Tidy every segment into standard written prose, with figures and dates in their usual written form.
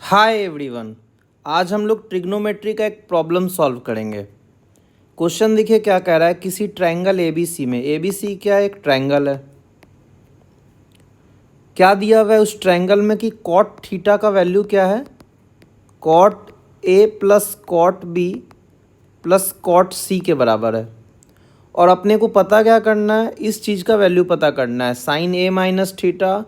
Hi everyone. आज हम लोग ट्रिग्नोमेट्री का एक प्रॉब्लम सॉल्व करेंगे। क्वेश्चन देखिए क्या कह रहा है। किसी ट्रायंगल एबीसी में, एबीसी क्या है? एक ट्रायंगल है। क्या दिया हुआ है उस ट्रायंगल में कि कॉट थीटा का वैल्यू क्या है? Cot A plus cot B plus cot C के बराबर है। और अपने को पता क्या करना है, इस चीज़ का वैल्यू पता करना है। Sine A minus theta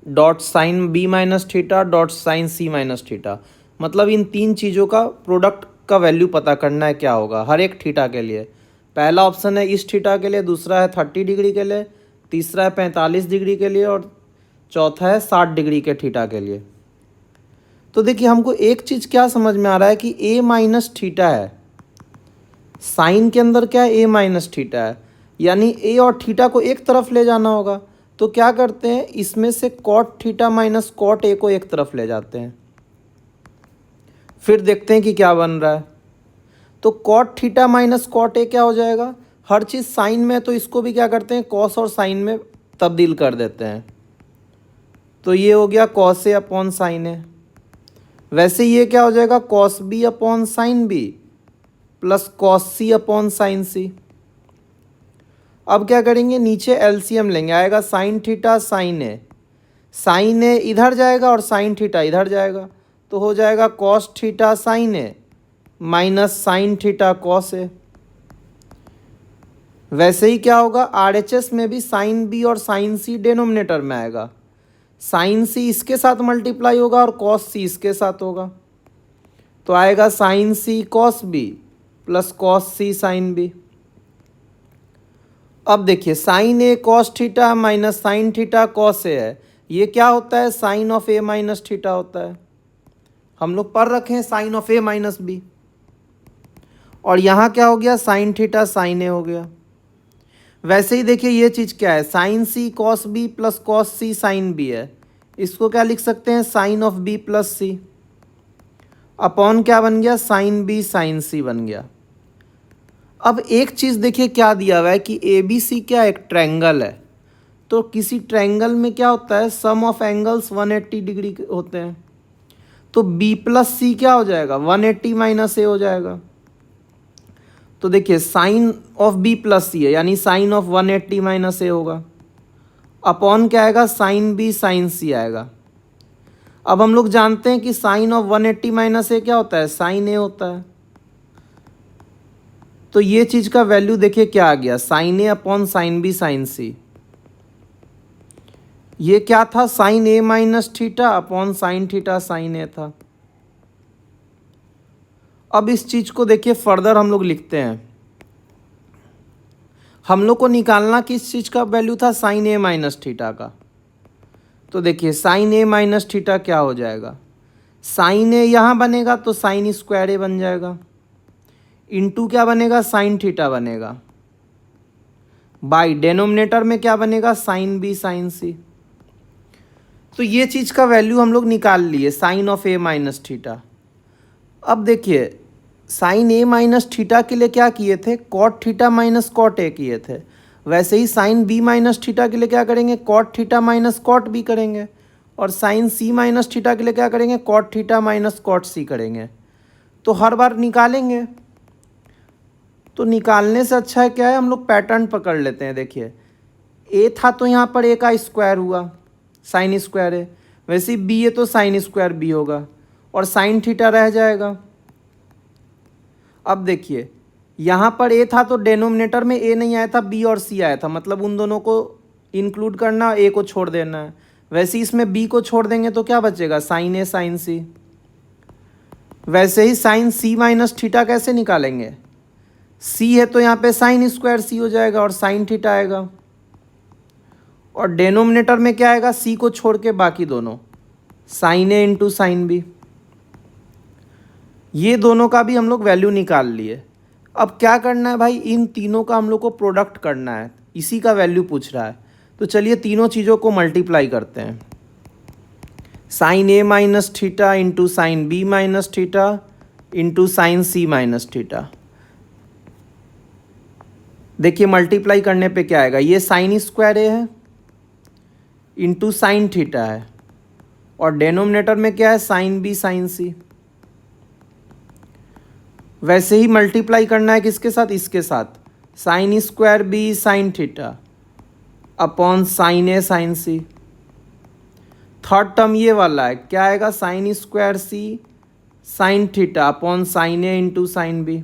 dot sine B minus theta dot sine C minus theta, मतलब इन तीन चीज़ों का प्रोडक्ट का वैल्यू पता करना है क्या होगा हर एक थीटा के लिए। पहला ऑप्शन है इस थीटा के लिए, दूसरा है 30 डिग्री के लिए, तीसरा है 45 डिग्री के लिए और चौथा है 60 डिग्री के थीटा के लिए। तो देखिए हमको एक चीज़ क्या समझ में आ रहा है कि ए माइनस थीटा है, साइन के अंदर क्या है? ए माइनस थीटा है, यानी ए और थीटा को एक तरफ ले जाना होगा। तो क्या करते हैं, इसमें से cot theta minus cot A को एक तरफ ले जाते हैं, फिर देखते हैं कि क्या बन रहा है। तो cot theta minus cot A क्या हो जाएगा? हर चीज़ साइन में, तो इसको भी क्या करते हैं, कॉस और साइन में तब्दील कर देते हैं। तो ये हो गया cos A upon sine A. वैसे ये क्या हो जाएगा, cos B upon sine B plus cos C upon sine C. अब क्या करेंगे, नीचे एलसीएम लेंगे, आएगा sine theta sine A. Sine A इधर जाएगा और साइन थीटा इधर जाएगा, तो हो जाएगा cos theta sine A minus sine theta cos ए। वैसे ही क्या होगा, आरएचएस में भी साइन बी और साइन सी डिनोमिनेटर में आएगा। साइन सी इसके साथ मल्टीप्लाई होगा और कॉस सी इसके साथ होगा, तो आएगा sine C cos B plus cos C sine B. अब देखिए sine A cos theta minus sine theta cos A है, ये क्या होता है? Sine of A minus theta होता है। हम लोग पढ़ रखे हैं sine of A minus B. और यहाँ क्या हो गया, साइन थीटा साइन ए हो गया। वैसे ही देखिए ये चीज़ क्या है, sine C cos B plus cos C sine B है, इसको क्या लिख सकते हैं, sine of B plus C upon क्या बन गया, साइन बी साइन सी बन गया। अब एक चीज़ देखिए क्या दिया हुआ है कि ए बी सी क्या एक ट्रायंगल है। तो किसी ट्रायंगल में क्या होता है, सम ऑफ एंगल्स 180 डिग्री के होते हैं। तो बी प्लस सी क्या हो जाएगा, 180 माइनस ए हो जाएगा। तो देखिए साइन ऑफ बी प्लस सी है, यानी साइन ऑफ 180 माइनस ए होगा, अपॉन क्या आएगा, साइन बी साइन सी आएगा। अब हम लोग जानते हैं कि साइन ऑफ 180 माइनस ए क्या होता है, साइन ए होता है। तो ये चीज़ का वैल्यू देखिए क्या आ गया, sine A upon sine B sine C. ये क्या था, sine A minus theta upon sine theta sine A था। अब इस चीज़ को देखिए फर्दर हम लोग लिखते हैं। हम लोग को निकालना किस चीज़ का वैल्यू था, साइन ए माइनस थीटा का। तो देखिए साइन ए माइनस थीटा क्या हो जाएगा, साइन ए यहाँ बनेगा तो साइन स्क्वायर ए बन जाएगा, इंटू क्या बनेगा, साइन थीटा बनेगा, बाई डेनोमिनेटर में क्या बनेगा, साइन बी साइन सी। तो ये चीज़ का वैल्यू हम लोग निकाल लिए, sine of A minus theta. अब देखिए साइन ए माइनस थीटा के लिए क्या किए थे, cot theta minus cot A किए थे। वैसे ही साइन बी माइनस थीटा के लिए क्या करेंगे, cot theta minus cot B करेंगे। और साइन सी माइनस थीटा के लिए क्या करेंगे, cot theta minus cot C करेंगे। तो हर बार निकालेंगे, तो निकालने से अच्छा है क्या है, हम लोग पैटर्न पकड़ लेते हैं। देखिए ए था तो यहाँ पर ए का स्क्वायर हुआ, साइन स्क्वायर है। वैसे ही बी है तो साइन स्क्वायर बी होगा और साइन थीटा रह जाएगा। अब देखिए यहाँ पर ए था तो डेनोमिनेटर में ए नहीं आया था, बी और सी आया था, मतलब उन दोनों को इंक्लूड करना, ए को छोड़ देना है। वैसे ही इसमें बी को छोड़ देंगे तो क्या बचेगा, साइन ए साइन सी। वैसे ही साइन सी माइनस थीटा कैसे निकालेंगे, सी है तो यहाँ पे साइन स्क्वायर सी हो जाएगा और साइन थीटा आएगा। और डेनोमिनेटर में क्या आएगा, सी को छोड़ के बाकी दोनों, sign A into sine B. ये दोनों का भी हम लोग वैल्यू निकाल लिए। अब क्या करना है भाई, इन तीनों का हम लोग को प्रोडक्ट करना है, इसी का वैल्यू पूछ रहा है। तो चलिए तीनों चीज़ों को मल्टीप्लाई करते हैं, sine A minus theta into sine B minus theta into sine C minus theta. देखिए मल्टीप्लाई करने पे क्या आएगा, ये साइन स्क्वायर ए है इंटू साइन थीटा है और डेनोमिनेटर में क्या है, साइन बी साइन सी। वैसे ही मल्टीप्लाई करना है किसके साथ, इसके साथ, sine square B sine theta upon sine A sine C. Third term ये वाला है, क्या आएगा, sine square C sine theta upon sine A into sine B.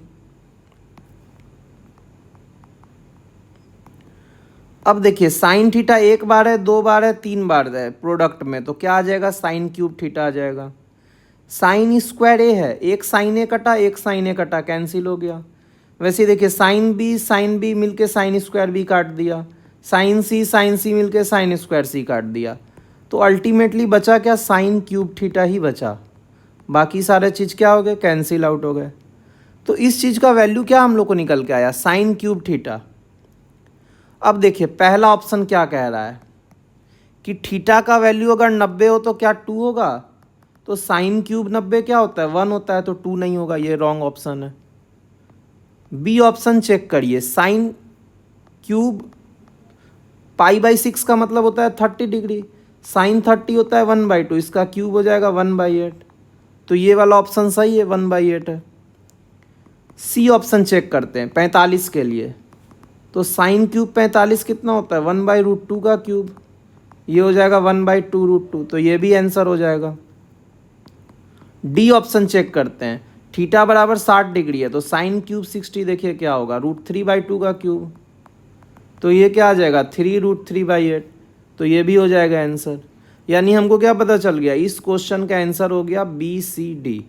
अब देखिए साइन थीटा एक बार है, दो बार है, तीन बार है प्रोडक्ट में, तो क्या आ जाएगा, साइन क्यूब थीटा आ जाएगा। साइन स्क्वायर ए है, एक साइन ए कटा एक साइन ए कटा, कैंसिल हो गया। वैसे ही देखिए साइन बी मिलके साइन स्क्वायर बी काट दिया, साइन सी मिलके साइन स्क्वायर सी काट दिया, तो अल्टीमेटली बचा क्या, साइन क्यूब थीटा ही बचा। बाकी सारे चीज़ क्या हो गए, कैंसिल आउट हो गए। तो इस चीज़ का वैल्यू क्या हम लोग को निकल के आया, साइन क्यूब थीटा। अब देखिए पहला ऑप्शन क्या कह रहा है कि थीटा का वैल्यू अगर 90 हो तो क्या 2 होगा, तो साइन क्यूब 90 क्या होता है, 1 होता है, तो 2 नहीं होगा, ये रॉन्ग ऑप्शन है। बी ऑप्शन चेक करिए, साइन क्यूब π/6 का मतलब होता है 30 डिग्री, साइन 30 होता है 1/2, इसका क्यूब हो जाएगा 1/8, तो ये वाला ऑप्शन सही है, 1/8 है। सी ऑप्शन चेक करते हैं 45 के लिए, तो साइन क्यूब 45 कितना होता है, 1/√2 का क्यूब, ये हो जाएगा 1/2√2, तो ये भी आंसर हो जाएगा। डी ऑप्शन चेक करते हैं, थीटा बराबर 60 डिग्री है, तो साइन क्यूब 60 देखिए क्या होगा, √3/2 का क्यूब, तो ये क्या आ जाएगा, 3√3/8, तो ये भी हो जाएगा आंसर। यानी हमको क्या पता चल गया, इस क्वेश्चन का आंसर हो गया BCD।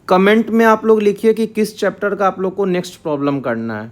कमेंट में आप लोग लिखिए कि किस चैप्टर का आप लोग को नेक्स्ट प्रॉब्लम करना है।